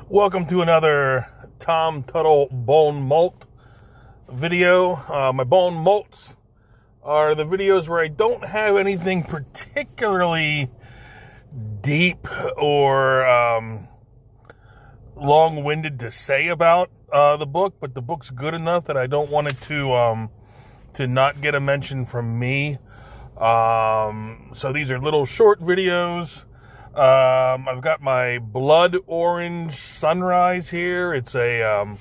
Welcome to another Tom Tuttle Bone Molt video. My bone molts are the videos where I don't have anything particularly deep or long-winded to say about the book, but the book's good enough that I don't want it to not get a mention from me. So these are little short videos. I've got my blood orange sunrise here. It's a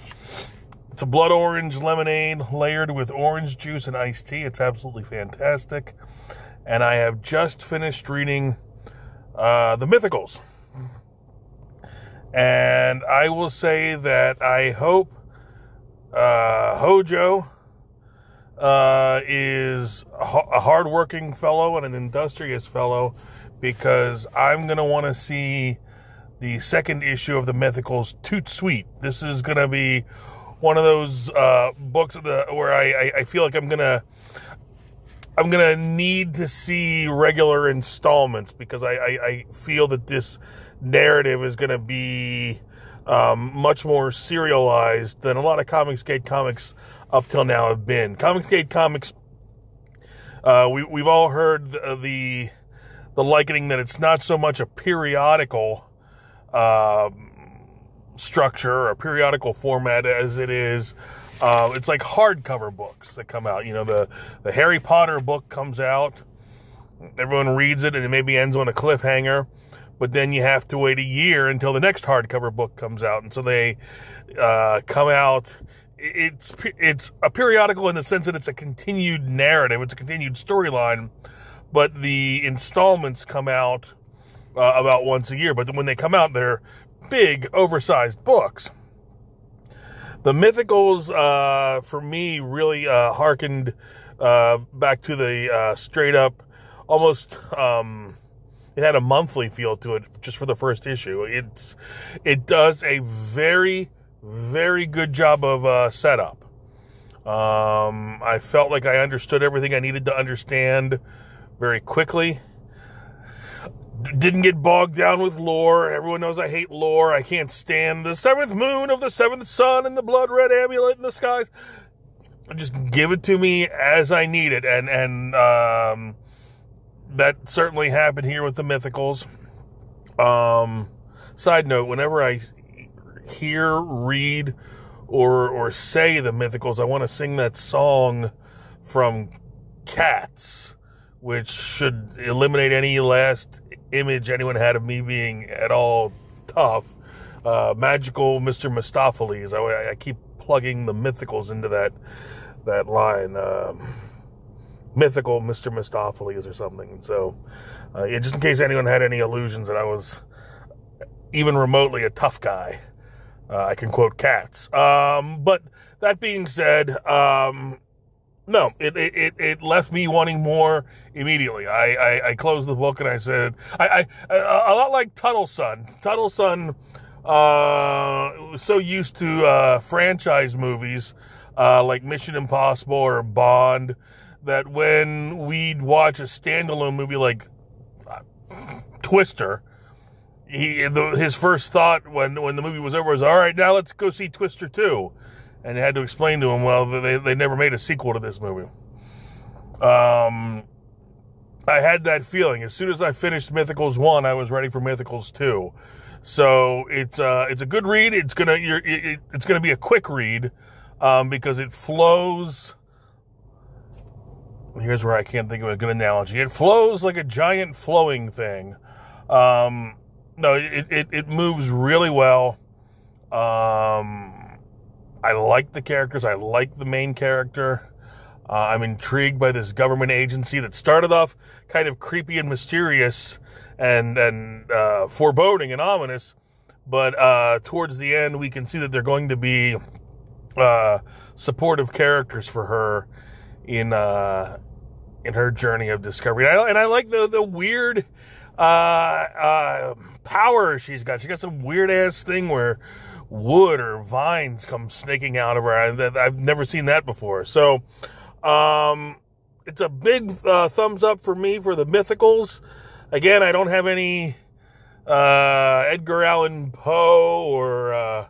blood orange lemonade layered with orange juice and iced tea. It's absolutely fantastic. And I have just finished reading the Mythicals. And I will say that I hope Hojo is a hardworking fellow and an industrious fellow, because I'm going to want to see the second issue of the Mythicals, Toot Sweet. This is going to be one of those books where I feel like I'm going to need to see regular installments, because I feel that this narrative is going to be much more serialized than a lot of Comicsgate comics up till now have been. Comicsgate comics, we've all heard the likening that it's not so much a periodical structure or a periodical format as it is. It's like hardcover books that come out. You know, the Harry Potter book comes out, everyone reads it, and it maybe ends on a cliffhanger, but then you have to wait a year until the next hardcover book comes out, and so they come out. It's a periodical in the sense that it's a continued narrative, it's a continued storyline, but the installments come out about once a year. But when they come out, they're big, oversized books. The Mythicals, for me, really harkened back to the straight-up, almost, it had a monthly feel to it just for the first issue. It does a very, very good job of setup. I felt like I understood everything I needed to understand very quickly. Didn't get bogged down with lore. Everyone knows I hate lore. I can't stand the seventh moon of the seventh sun and the blood red amulet in the skies. Just give it to me as I need it. And that certainly happened here with the Mythicals. Side note, whenever I hear, read, or say the Mythicals, I want to sing that song from Cats, which should eliminate any last image anyone had of me being at all tough. Magical Mr. Mistopheles. I keep plugging the Mythicals into that line. Mythical Mr. Mistopheles or something. So, just in case anyone had any illusions that I was even remotely a tough guy, I can quote Cats. But that being said, no, it left me wanting more immediately. I closed the book and I said, a lot like Tuttle's son. Tuttle's son was so used to franchise movies like Mission Impossible or Bond, that when we'd watch a standalone movie like Twister, his first thought when the movie was over was, all right, now let's go see Twister 2. And I had to explain to him, well, they never made a sequel to this movie. I had that feeling. As soon as I finished Mythicals 1, I was ready for Mythicals 2. So it's a good read. It's gonna be a quick read, because it flows. Here's where I can't think of a good analogy. It flows like a giant flowing thing. No, it moves really well. I like the characters. I like the main character. I'm intrigued by this government agency that started off kind of creepy and mysterious and foreboding and ominous. But towards the end, we can see that they're going to be supportive characters for her in her journey of discovery. And I like the weird power she's got. She got some weird ass thing where wood or vines come snaking out of her. I've never seen that before. So it's a big thumbs up for me for the Mythicals. Again, I don't have any Edgar Allan Poe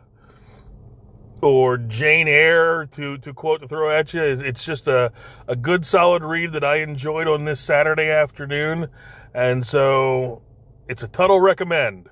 or Jane Eyre to quote to throw at you. It's just a good solid read that I enjoyed on this Saturday afternoon, and so it's a Tuttle recommend.